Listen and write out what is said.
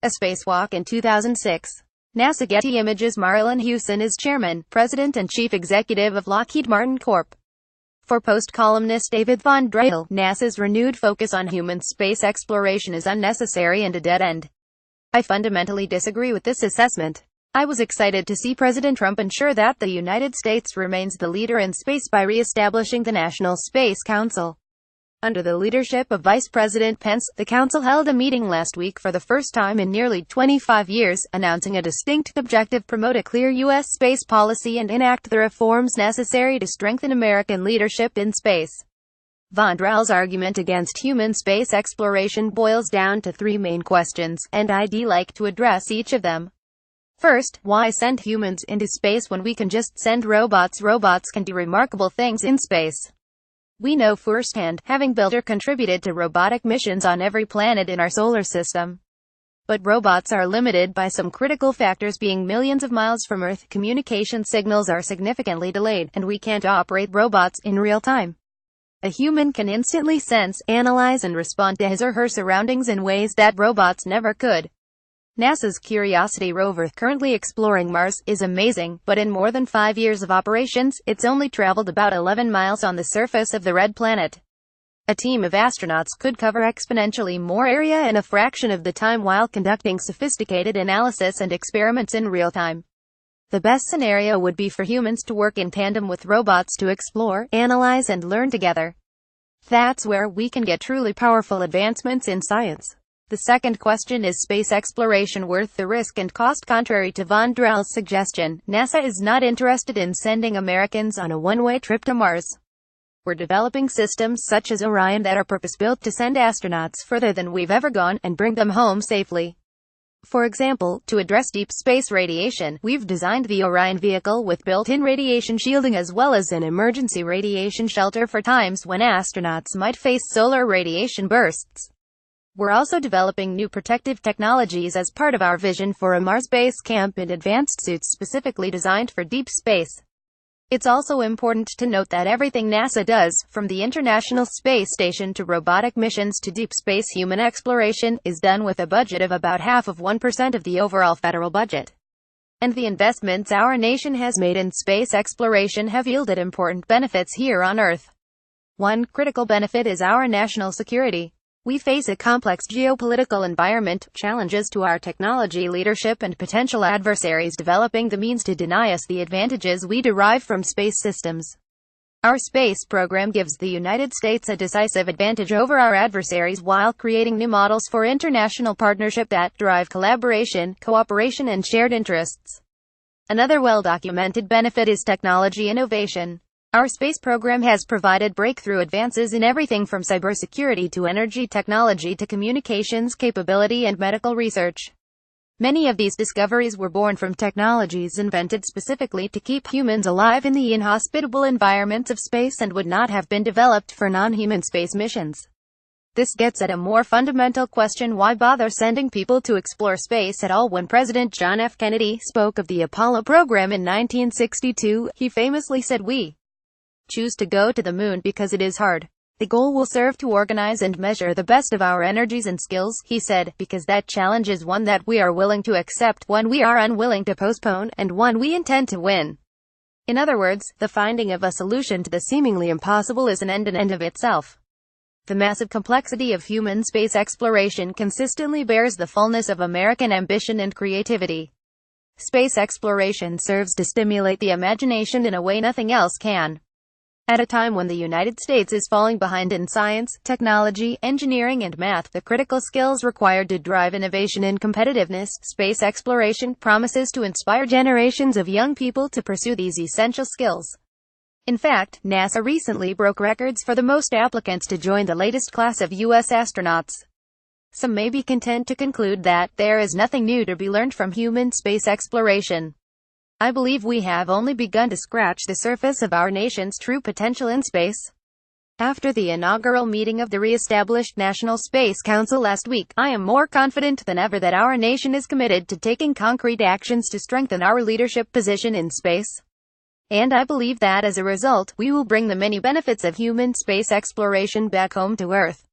A spacewalk in 2006. NASA Getty Images. Marillyn Hewson is Chairman, President and Chief Executive of Lockheed Martin Corp. For Post columnist David Von Dreidel, NASA's renewed focus on human space exploration is unnecessary and a dead end. I fundamentally disagree with this assessment. I was excited to see President Trump ensure that the United States remains the leader in space by re-establishing the National Space Council. Under the leadership of Vice President Pence, the council held a meeting last week for the first time in nearly 25 years, announcing a distinct objective: promote a clear U.S. space policy and enact the reforms necessary to strengthen American leadership in space. Von Drell's argument against human space exploration boils down to three main questions, and I'd like to address each of them. First, why send humans into space when we can just send robots? Robots can do remarkable things in space. We know firsthand, having built or contributed to robotic missions on every planet in our solar system. But robots are limited by some critical factors: being millions of miles from Earth, communication signals are significantly delayed, and we can't operate robots in real time. A human can instantly sense, analyze and respond to his or her surroundings in ways that robots never could. NASA's Curiosity rover, currently exploring Mars, is amazing, but in more than 5 years of operations, it's only traveled about 11 miles on the surface of the red planet. A team of astronauts could cover exponentially more area in a fraction of the time while conducting sophisticated analysis and experiments in real time. The best scenario would be for humans to work in tandem with robots to explore, analyze and learn together. That's where we can get truly powerful advancements in science. The second question: is space exploration worth the risk and cost? Contrary to Von Drell's suggestion, NASA is not interested in sending Americans on a one-way trip to Mars. We're developing systems such as Orion that are purpose-built to send astronauts further than we've ever gone, and bring them home safely. For example, to address deep space radiation, we've designed the Orion vehicle with built-in radiation shielding as well as an emergency radiation shelter for times when astronauts might face solar radiation bursts. We're also developing new protective technologies as part of our vision for a Mars base camp and advanced suits specifically designed for deep space. It's also important to note that everything NASA does, from the International Space Station to robotic missions to deep space human exploration, is done with a budget of about 0.5% of the overall federal budget. And the investments our nation has made in space exploration have yielded important benefits here on Earth. One critical benefit is our national security. We face a complex geopolitical environment, challenges to our technology leadership and potential adversaries developing the means to deny us the advantages we derive from space systems. Our space program gives the United States a decisive advantage over our adversaries while creating new models for international partnership that drive collaboration, cooperation and shared interests. Another well-documented benefit is technology innovation. Our space program has provided breakthrough advances in everything from cybersecurity to energy technology to communications capability and medical research. Many of these discoveries were born from technologies invented specifically to keep humans alive in the inhospitable environments of space and would not have been developed for non-human space missions. This gets at a more fundamental question: why bother sending people to explore space at all? When President John F. Kennedy spoke of the Apollo program in 1962, he famously said, "We choose to go to the moon because it is hard. The goal will serve to organize and measure the best of our energies and skills," he said, "because that challenge is one that we are willing to accept, one we are unwilling to postpone, and one we intend to win." In other words, the finding of a solution to the seemingly impossible is an end in of itself. The massive complexity of human space exploration consistently bears the fullness of American ambition and creativity. Space exploration serves to stimulate the imagination in a way nothing else can. At a time when the United States is falling behind in science, technology, engineering and math, the critical skills required to drive innovation and competitiveness, space exploration promises to inspire generations of young people to pursue these essential skills. In fact, NASA recently broke records for the most applicants to join the latest class of U.S. astronauts. Some may be content to conclude that there is nothing new to be learned from human space exploration. I believe we have only begun to scratch the surface of our nation's true potential in space. After the inaugural meeting of the re-established National Space Council last week, I am more confident than ever that our nation is committed to taking concrete actions to strengthen our leadership position in space. And I believe that as a result, we will bring the many benefits of human space exploration back home to Earth.